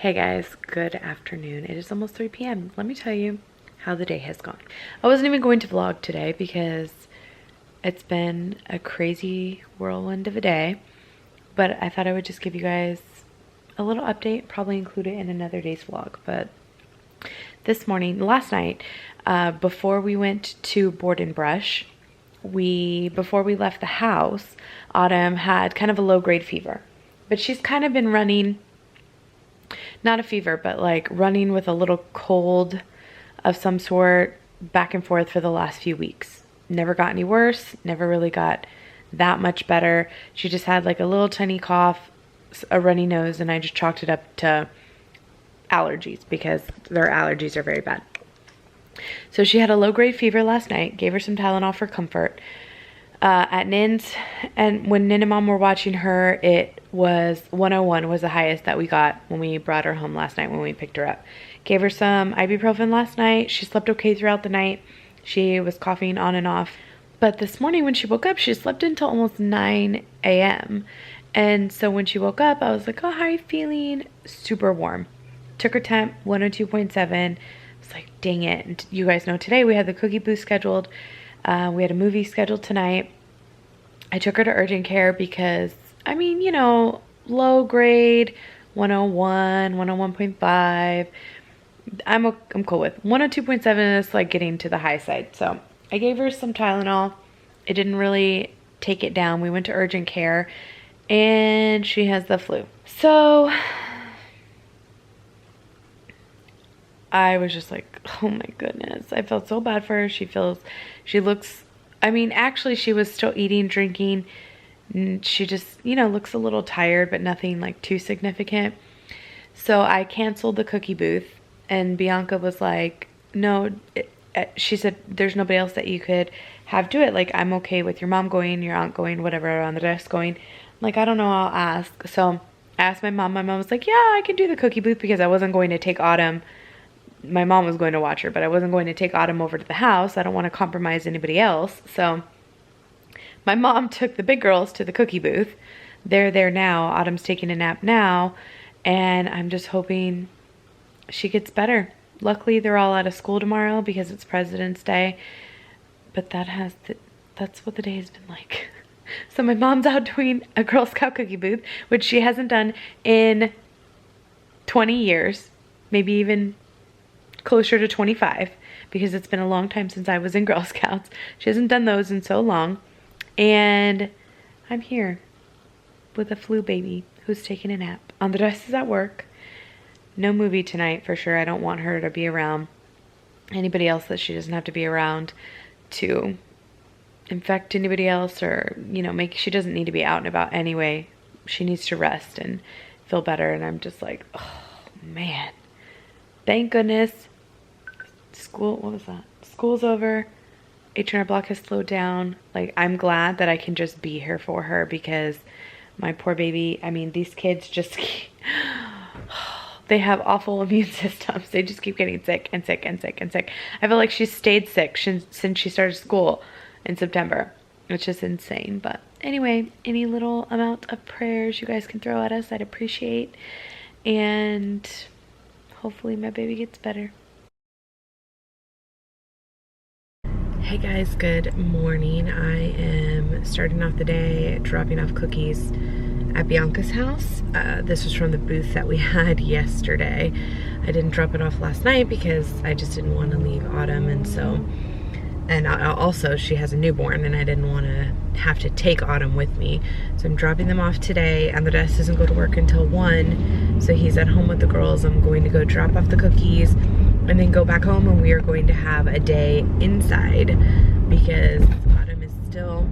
Hey guys, good afternoon. It is almost 3 p.m. Let me tell you how the day has gone. I wasn't even going to vlog today because it's been a crazy whirlwind of a day, but I thought I would just give you guys a little update, probably include it in another day's vlog. But last night, before we went to Board and Brush, before we left the house, Autumn had kind of a low-grade fever, but she's kind of been running, not a fever, but like running with a little cold of some sort back and forth for the last few weeks. Never got any worse, never really got that much better. She just had like a little tiny cough, a runny nose, and I just chalked it up to allergies because their allergies are very bad. So she had a low-grade fever last night, gave her some Tylenol for comfort. At Nin's, and when Nin and Mom were watching her, it was 101 was the highest that we got when we brought her home last night when we picked her up. Gave her some ibuprofen last night. She slept okay throughout the night. She was coughing on and off. But this morning when she woke up, she slept until almost 9 a.m. And so when she woke up, I was like, oh, how are you feeling? Super warm. Took her temp, 102.7. I was like, dang it. And you guys know today we had the cookie booth scheduled. We had a movie scheduled tonight. I took her to urgent care because, I mean, you know, low grade, 101, 101.5. I'm cool with. 102.7 is like getting to the high side. So I gave her some Tylenol. It didn't really take it down. We went to urgent care and she has the flu. So I was just like, oh my goodness. I felt so bad for her. She looks, I mean, actually she was still eating, drinking. She just, you know, looks a little tired, but nothing like too significant. So I canceled the cookie booth and Bianca was like, no, she said, there's nobody else that you could have do it. Like, I'm okay with your mom going, your aunt going, whatever, on the desk going. Like, I don't know, I'll ask. So I asked my mom. My mom was like, yeah, I can do the cookie booth because I wasn't going to take Autumn. My mom was going to watch her, but I wasn't going to take Autumn over to the house. I don't want to compromise anybody else. So my mom took the big girls to the cookie booth. They're there now. Autumn's taking a nap now. And I'm just hoping she gets better. Luckily, they're all out of school tomorrow because it's President's Day. But that's what the day has been like. So my mom's out doing a Girl Scout cookie booth, which she hasn't done in 20 years. Maybe even closer to 25 because it's been a long time since I was in Girl Scouts. She hasn't done those in so long. And I'm here with a flu baby who's taking a nap. The rest is at work. No movie tonight for sure. I don't want her to be around anybody else that she doesn't have to be around to infect anybody else or, you know, she doesn't need to be out and about anyway. She needs to rest and feel better. And I'm just like, oh man, thank goodness. School's over. H&R Block has slowed down. Like, I'm glad that I can just be here for her because my poor baby, I mean, these kids just, they have awful immune systems. They just keep getting sick and sick and sick and sick. I feel like she's stayed sick since she started school in September, which is insane. But anyway, any little amount of prayers you guys can throw at us, I'd appreciate. And hopefully my baby gets better. Hey guys, good morning. I am starting off the day dropping off cookies at Bianca's house. This was from the booth that we had yesterday. I didn't drop it off last night because I just didn't want to leave Autumn, and also she has a newborn and I didn't want to have to take Autumn with me. So I'm dropping them off today. Andres doesn't go to work until 1, so he's at home with the girls. I'm going to go drop off the cookies and then go back home, and we are going to have a day inside because Autumn is still,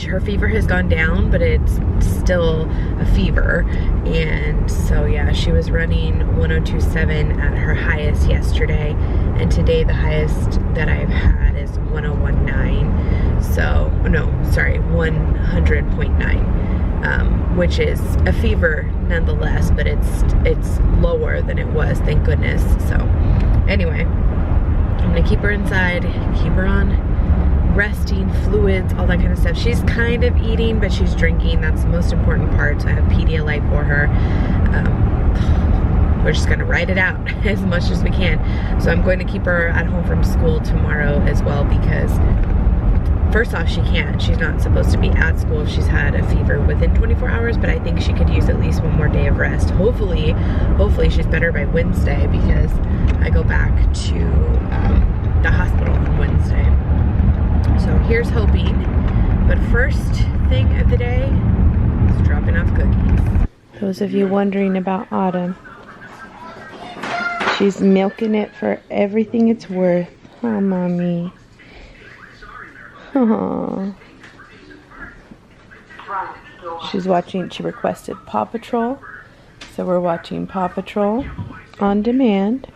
her fever has gone down, but it's still a fever. And so yeah, she was running 102.7 at her highest yesterday, and today the highest that I've had is 101.9. So no, sorry, 100.9, which is a fever nonetheless, but it's lower than it was, thank goodness. So anyway, I'm gonna keep her inside, keep her on resting, fluids, all that kind of stuff. She's kind of eating, but she's drinking. That's the most important part. So I have Pedialyte for her. we're just gonna ride it out as much as we can. So I'm going to keep her at home from school tomorrow as well, because first off, she can't. She's not supposed to be at school if she's had a fever within 24 hours, but I think she could use at least one more day of rest. Hopefully she's better by Wednesday, because I go back to the hospital on Wednesday. So here's hoping. But first thing of the day is dropping off cookies. Those of you wondering about Autumn, she's milking it for everything it's worth. Oh, mommy. Aww. She's watching, she requested Paw Patrol, so we're watching Paw Patrol on demand,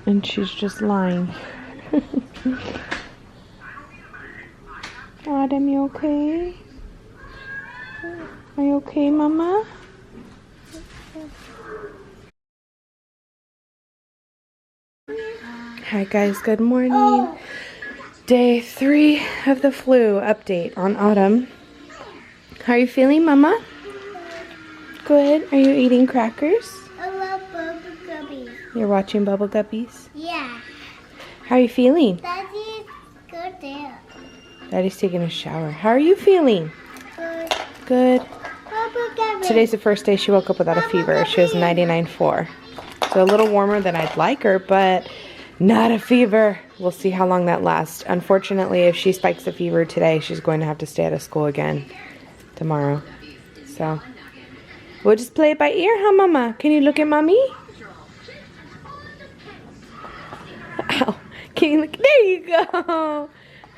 and she's just lying. Autumn, you okay? Are you okay, Mama? Hi guys, good morning. Day 3 of the flu update on Autumn. How are you feeling, Mama? Good. Are you eating crackers? I love Bubble Guppies. You're watching Bubble Guppies? Yeah. How are you feeling? Daddy's good there. Daddy's taking a shower. How are you feeling? Good. Good. Bubble Guppies. Today's the first day she woke up without a fever. She was 99.4. So a little warmer than I'd like her, but not a fever. We'll see how long that lasts. Unfortunately, if she spikes a fever today, she's going to have to stay out of school again tomorrow. So we'll just play it by ear, huh, Mama? Can you look at Mommy? Ow. Can you look? There you go.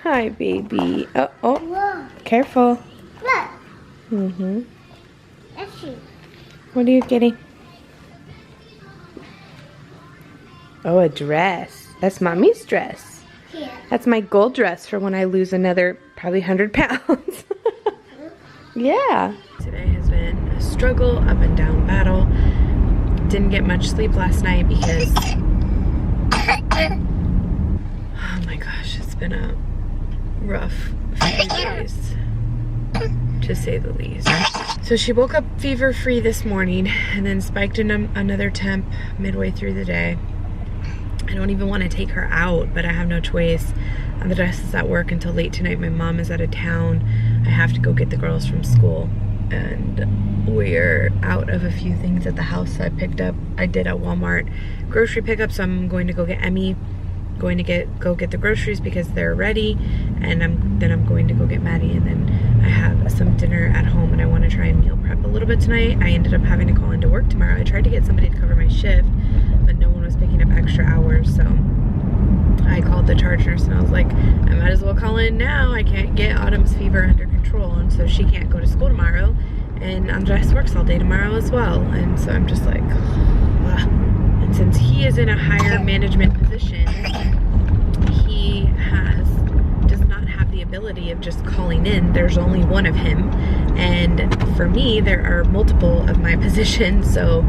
Hi, baby. Oh, oh. Whoa. Careful. Look. Mm-hmm. That's she. What are you getting? Oh, a dress. That's Mommy's dress. Here. That's my goal dress for when I lose another probably 100 pounds. Yeah. Today has been a struggle, up and down battle. Didn't get much sleep last night because, oh my gosh, it's been a rough few days, to say the least. So she woke up fever-free this morning and then spiked in another temp midway through the day. I don't even want to take her out, but I have no choice. The dress is at work until late tonight. My mom is out of town. I have to go get the girls from school, and we're out of a few things at the house. So I did a Walmart grocery pickup, so I'm going to go get Emmy, go get the groceries because they're ready, and then I'm going to go get Maddie, and then I have some dinner at home, and I want to try and meal prep a little bit tonight. I ended up having to call into work tomorrow. I tried to get somebody to cover my shift, but no one was picking up extra hours, so I called the charge nurse and I was like, I might as well call in now. I can't get Autumn's fever under control, and so she can't go to school tomorrow, and Andres works all day tomorrow as well, and so I'm just like, ugh. And since he is in a higher management position, he does not have the ability of just calling in. There's only one of him, and for me there are multiple of my positions, so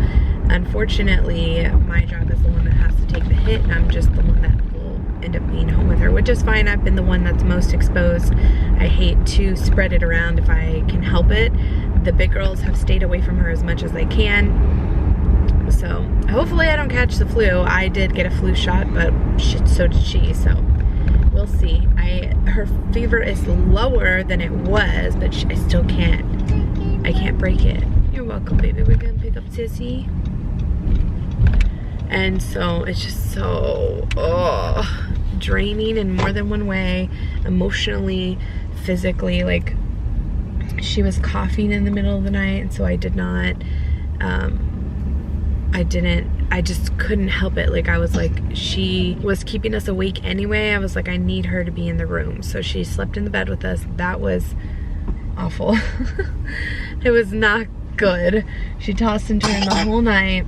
unfortunately my job is the one that has to take the hit, and I'm just the one that will end up being home with her, which is fine. I've been the one that's most exposed. I hate to spread it around if I can help it. The big girls have stayed away from her as much as they can, so hopefully I don't catch the flu. I did get a flu shot, but so did she, so we'll see. Her fever is lower than it was, but I still can't break it. You're welcome, baby. We're gonna pick up Sissy. And so it's just so draining in more than one way, emotionally, physically. Like, she was coughing in the middle of the night, and so I did not, I just couldn't help it. Like, I was like, she was keeping us awake anyway. I was like, I need her to be in the room. So she slept in the bed with us. That was awful. It was not good. She tossed and turned the whole night,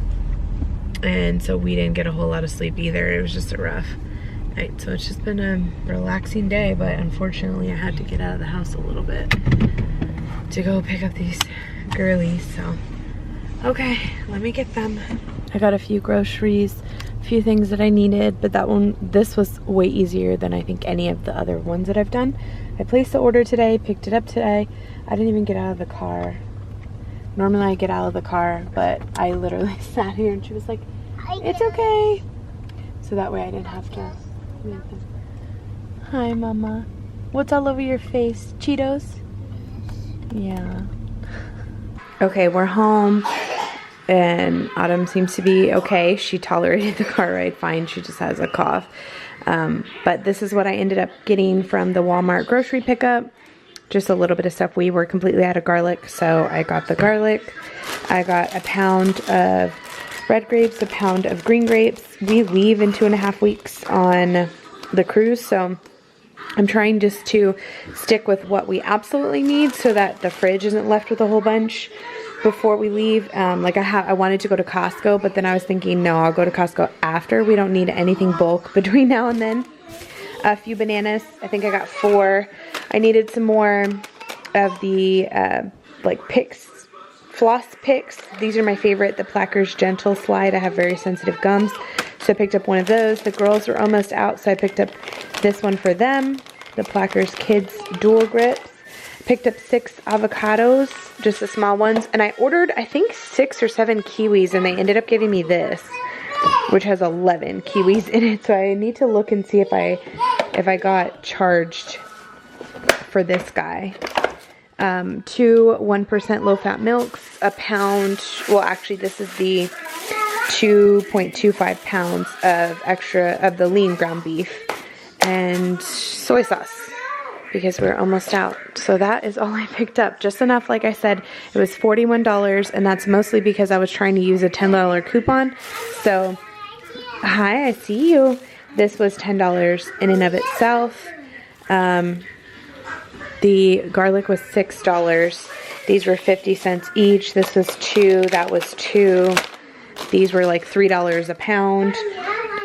and so we didn't get a whole lot of sleep either. It was just a rough night. So it's just been a relaxing day, but unfortunately I had to get out of the house a little bit to go pick up these girlies. So okay, let me get them. I got a few groceries, a few things that I needed, but this was way easier than I think any of the other ones that I've done. I placed the order today, picked it up today. I didn't even get out of the car. Normally I get out of the car, but I literally sat here and she was like, it's okay. So that way I didn't have to leave them. Hi, Mama. What's all over your face? Cheetos? Yeah. Okay, we're home. And Autumn seems to be okay. She tolerated the car ride fine. She just has a cough. But this is what I ended up getting from the Walmart grocery pickup. Just a little bit of stuff. We were completely out of garlic, so I got the garlic. I got a pound of red grapes, a pound of green grapes. We leave in 2.5 weeks on the cruise, so I'm trying just to stick with what we absolutely need so that the fridge isn't left with a whole bunch before we leave. I wanted to go to Costco, but then I was thinking, no, I'll go to Costco after. We don't need anything bulk between now and then. A few bananas. I think I got 4. I needed some more of the picks, floss picks. These are my favorite, the Placker's Gentle Slide. I have very sensitive gums, so I picked up one of those. The girls are almost out, so I picked up this one for them, the Placker's Kids Dual Grips. Picked up 6 avocados, just the small ones, and I ordered I think 6 or 7 kiwis, and they ended up giving me this, which has 11 kiwis in it. So I need to look and see if I got charged for this guy. 2 1% low-fat milks, a pound. Well, actually, this is the 2.25 pounds of extra of the lean ground beef, and soy sauce, because we're almost out. So that is all I picked up. Just enough, like I said, it was $41, and that's mostly because I was trying to use a $10 coupon. So, hi, I see you. This was $10 in and of itself. The garlic was $6. These were 50 cents each. This was 2. That was 2. These were like $3 a pound.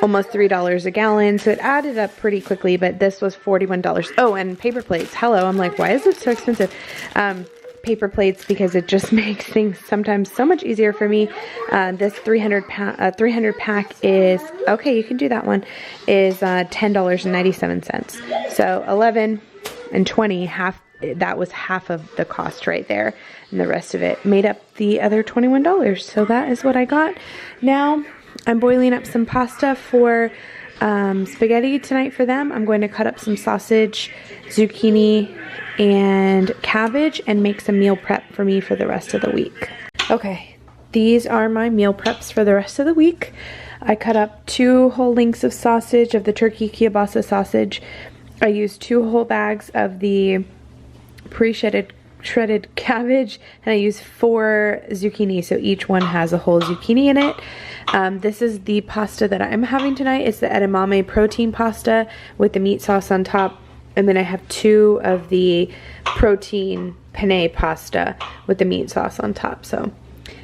Almost $3 a gallon, so it added up pretty quickly, but this was $41. Oh, and paper plates. Hello, I'm like, why is it so expensive? Paper plates, because it just makes things sometimes so much easier for me. This 300 pack is, okay, you can do that one, is $10.97. So 11 and 20, that was half of the cost right there, and the rest of it made up the other $21. So that is what I got. Now I'm boiling up some pasta for spaghetti tonight for them. I'm going to cut up some sausage, zucchini, and cabbage and make some meal prep for me for the rest of the week. Okay, these are my meal preps for the rest of the week. I cut up 2 whole links of sausage, of the turkey kielbasa sausage. I used 2 whole bags of the shredded cabbage, and I used 4 zucchini, so each one has a whole zucchini in it. This is the pasta that I'm having tonight. It's the edamame protein pasta with the meat sauce on top, and then I have 2 of the protein penne pasta with the meat sauce on top. So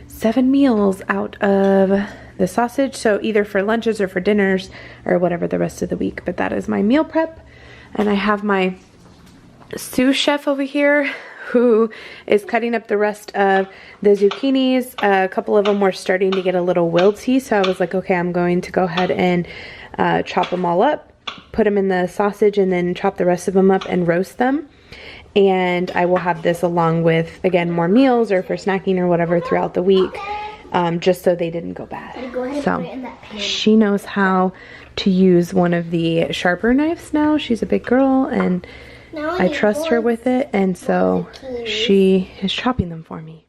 7 meals out of the sausage, so either for lunches or for dinners or whatever the rest of the week. But that is my meal prep, and I have my sous chef over here who is cutting up the rest of the zucchinis. A couple of them were starting to get a little wilty, so I was like, okay, I'm going to go ahead and chop them all up, put them in the sausage, and then chop the rest of them up and roast them. And I will have this along with, again, more meals or for snacking or whatever throughout the week, just so they didn't go bad. So she knows how to use one of the sharper knives now. She's a big girl, and I trust her with it, and so she is chopping them for me.